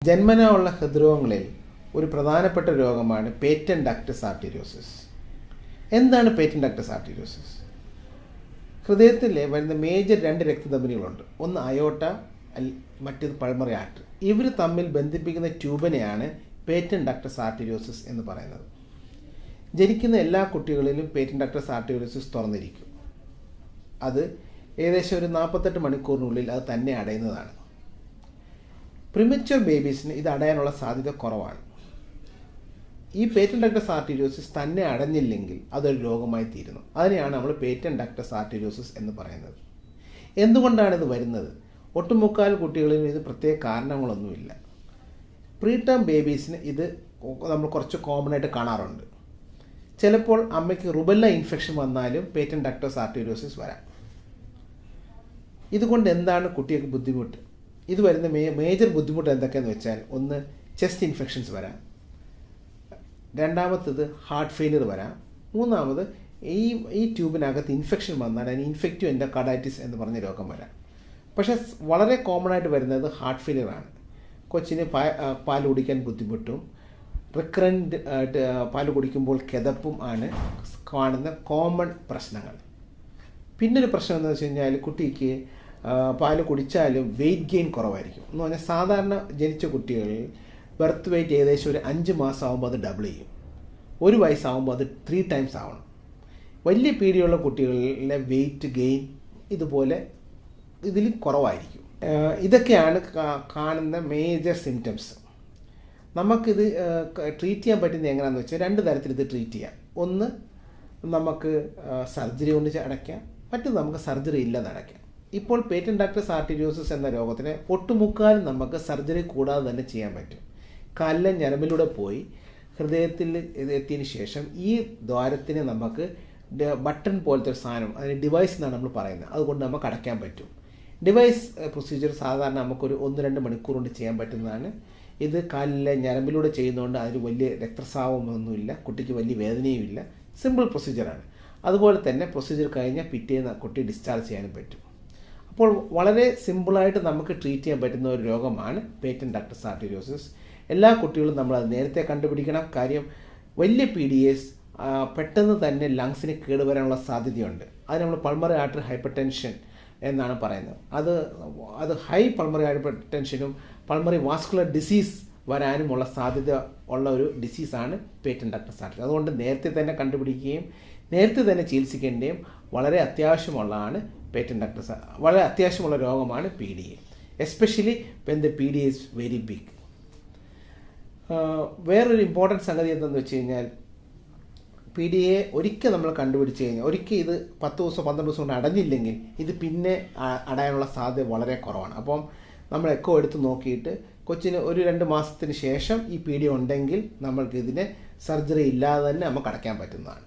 ജന്മനാ ഉള്ള ഹൃദ്രോഗങ്ങളിൽ ഒരു പ്രധാനപ്പെട്ട രോഗമാണ് പേറ്റന്റ് ഡക്ടസ് ആർട്ടീരിയോസിസ്. എന്താണ് പേറ്റന്റ് ഡക്ടസ് ആർട്ടീരിയോസിസ്? ഹൃദയത്തിൽ വരുന്ന മേജർ 2 രക്തധമനികളുണ്ട്. ഒന്ന് അയോട്ട, മറ്റേത് പൾമറി ആർട്ടറി. ഇവർ തമ്മിൽ ബന്ധിപ്പിക്കുന്ന ട്യൂബിനെയാണ് പേറ്റന്റ് ഡക്ടസ് ആർട്ടീരിയോസിസ് എന്ന് പറയുന്നത്. ജനിക്കുന്ന എല്ലാ കുട്ടികളിലും പേറ്റന്റ് ഡക്ടസ് ആർട്ടീരിയോസിസ് തുറന്നിരിക്കും. അത് ഏകദേശം ഒരു 48 മണിക്കൂറിനുള്ളിൽ അത് തന്നെ അടയുന്നതാണ്. പ്രിമച്വർ ബേബീസിന് ഇത് അടയാനുള്ള സാധ്യത കുറവാണ്. ഈ പേറ്റന്റ് ഡക്ടസ് ആർട്ടീരിയോസിസ് തന്നെ അടഞ്ഞില്ലെങ്കിൽ അതൊരു രോഗമായി തീരുന്നു. അതിനെയാണ് നമ്മൾ പേറ്റന്റ് ഡക്ടസ് ആർട്ടീരിയോസിസ് എന്ന് പറയുന്നത്. എന്തുകൊണ്ടാണ് ഇത് വരുന്നത്? ഒട്ടുമുക്കാൽ കുട്ടികളിലും ഇത് പ്രത്യേക കാരണങ്ങളൊന്നുമില്ല. പ്രീ ടേം ബേബീസിന് ഇത് നമ്മൾ കുറച്ച് കോമൺ ആയിട്ട് കാണാറുണ്ട്. ചിലപ്പോൾ അമ്മയ്ക്ക് റുബെല്ല ഇൻഫെക്ഷൻ വന്നാലും പേറ്റന്റ് ഡക്ടസ് ആർട്ടീരിയോസിസ് വരാം. ഇതുകൊണ്ട് എന്താണ് കുട്ടികൾക്ക് ബുദ്ധിമുട്ട്? ഇത് വരുന്ന മേജർ ബുദ്ധിമുട്ട് എന്തൊക്കെയെന്ന് വെച്ചാൽ, ഒന്ന് ചെസ്റ്റ് ഇൻഫെക്ഷൻസ് വരാം, രണ്ടാമത്തത് ഹാർട്ട് ഫെയിലിയർ വരാം, മൂന്നാമത് ഈ ട്യൂബിനകത്ത് ഇൻഫെക്ഷൻ വന്നാൽ അതിന് ഇൻഫെക്റ്റീവ് എൻഡോകാർഡൈറ്റിസ് എന്ന് പറഞ്ഞ രോഗം വരാം. പക്ഷേ വളരെ കോമൺ ആയിട്ട് വരുന്നത് ഹാർട്ട് ഫെയിലിയർ ആണ്. കൊച്ചിന് പാൽ കുടിക്കാൻ ബുദ്ധിമുട്ടും റിക്കറൻറ്റ് പാൽ കുടിക്കുമ്പോൾ കിതപ്പും ആണ് കാണുന്ന കോമൺ പ്രശ്നങ്ങൾ. പിന്നൊരു പ്രശ്നം എന്താണെന്ന് വെച്ച് കഴിഞ്ഞാൽ, കുട്ടിക്ക് പാൽ കുടിച്ചാലും വെയിറ്റ് ഗെയിൻ കുറവായിരിക്കും. എന്ന് പറഞ്ഞാൽ സാധാരണ ജനിച്ച കുട്ടികളിൽ ബർത്ത് വെയിറ്റ് ഏകദേശം ഒരു 5 മാസം ആകുമ്പോൾ അത് ഡബിൾ ചെയ്യും. 1 വയസ്സാകുമ്പോൾ അത് 3 ടൈംസ് ആവണം. വലിയ പീടിയുള്ള കുട്ടികളിലെ വെയിറ്റ് ഗെയിൻ ഇതുപോലെ ഇതിൽ കുറവായിരിക്കും. ഇതൊക്കെയാണ് കാണുന്ന മേജർ സിംറ്റംസ്. നമുക്കിത് ട്രീറ്റ് ചെയ്യാൻ പറ്റുന്നത് എങ്ങനെയാണെന്ന് വെച്ചാൽ 2 തരത്തിൽ ഇത് ട്രീറ്റ് ചെയ്യാം. ഒന്ന്, നമുക്ക് സർജറി കൊണ്ട് അടയ്ക്കാം, മറ്റൊന്ന് നമുക്ക് സർജറി ഇല്ലാതെ അടയ്ക്കാം. ഇപ്പോൾ പേറ്റന്റ് ഡക്ടസ് ആർട്ടീരിയോസിസ് എന്ന രോഗത്തിന് ഒട്ടുമുക്കാലും നമുക്ക് സർജറി കൂടാതെ തന്നെ ചെയ്യാൻ പറ്റും. കാലിലെ ഞരമ്പിലൂടെ പോയി ഹൃദയത്തിൽ എത്തിയതിന് ശേഷം ഈ ദ്വാരത്തിനെ നമുക്ക് ബട്ടൺ പോലത്തെ ഒരു സാധനം, അതിന് ഡിവൈസ് എന്നാണ് നമ്മൾ പറയുന്നത്, അതുകൊണ്ട് നമുക്ക് അടയ്ക്കാൻ പറ്റും. ഡിവൈസ് പ്രൊസീജിയർ സാധാരണ നമുക്കൊരു 1-2 മണിക്കൂർ കൊണ്ട് ചെയ്യാൻ പറ്റുന്നതാണ്. ഇത് കാലിലെ ഞരമ്പിലൂടെ ചെയ്യുന്നതുകൊണ്ട് അതിന് വലിയ രക്തസ്രാവമൊന്നുമില്ല, കുട്ടിക്ക് വലിയ വേദനയും ഇല്ല. സിമ്പിൾ പ്രൊസീജിയറാണ്. അതുപോലെ തന്നെ പ്രൊസീജിയർ കഴിഞ്ഞാൽ പിറ്റേന്ന് കുട്ടി ഡിസ്ചാർജ് ചെയ്യാനും പറ്റും. അപ്പോൾ വളരെ സിമ്പിളായിട്ട് നമുക്ക് ട്രീറ്റ് ചെയ്യാൻ പറ്റുന്ന ഒരു രോഗമാണ് പേറ്റന്റ് ഡക്ടസ് ആർട്ടീരിയോസിസ്. എല്ലാ കുട്ടികളും നമ്മളത് നേരത്തെ കണ്ടുപിടിക്കണം. കാര്യം വലിയ PDAs പെട്ടെന്ന് തന്നെ ലങ്സിന് കേടുവരാനുള്ള സാധ്യതയുണ്ട്. അത് നമ്മൾ പൾമറി ആർട്ടറി ഹൈപ്പർ ടെൻഷൻ എന്നാണ് പറയുന്നത്. അത് ഹൈ പൾമറി ഹൈപ്പർ ടെൻഷനും പൾമറി വാസ്കുലർ ഡിസീസ് വരാനുമുള്ള സാധ്യത ഉള്ള ഒരു ഡിസീസാണ് പേറ്റന്റ് ഡക്ടസ് ആർട്ടറി. അതുകൊണ്ട് നേരത്തെ തന്നെ കണ്ടുപിടിക്കുകയും നേരത്തെ തന്നെ ചികിത്സിക്കേണ്ടതും വളരെ അത്യാവശ്യമുള്ളതാണ്. പേറ്റന്റ് ഡക്ടസ് വളരെ അത്യാവശ്യമുള്ള രോഗമാണ് PDA, especially when the PDA is very big. വേറൊരു ഇമ്പോർട്ടൻറ്റ് സംഗതി എന്താണെന്ന് വെച്ച് കഴിഞ്ഞാൽ, PDA ഒരിക്കൽ നമ്മൾ കണ്ടുപിടിച്ച് കഴിഞ്ഞാൽ, ഒരിക്കൽ ഇത് 10 ദിവസം 12 ദിവസം കൊണ്ട് അടഞ്ഞില്ലെങ്കിൽ ഇത് പിന്നെ അടയാനുള്ള സാധ്യത വളരെ കുറവാണ്. അപ്പം നമ്മൾ എക്കോ എടുത്ത് നോക്കിയിട്ട് കൊച്ചിന് 1-2 മാസത്തിന് ശേഷം ഈ PDA ഉണ്ടെങ്കിൽ നമ്മൾക്ക് ഇതിനെ സർജറി ഇല്ലാതെ തന്നെ നമുക്ക് അടയ്ക്കാൻ പറ്റുന്നതാണ്.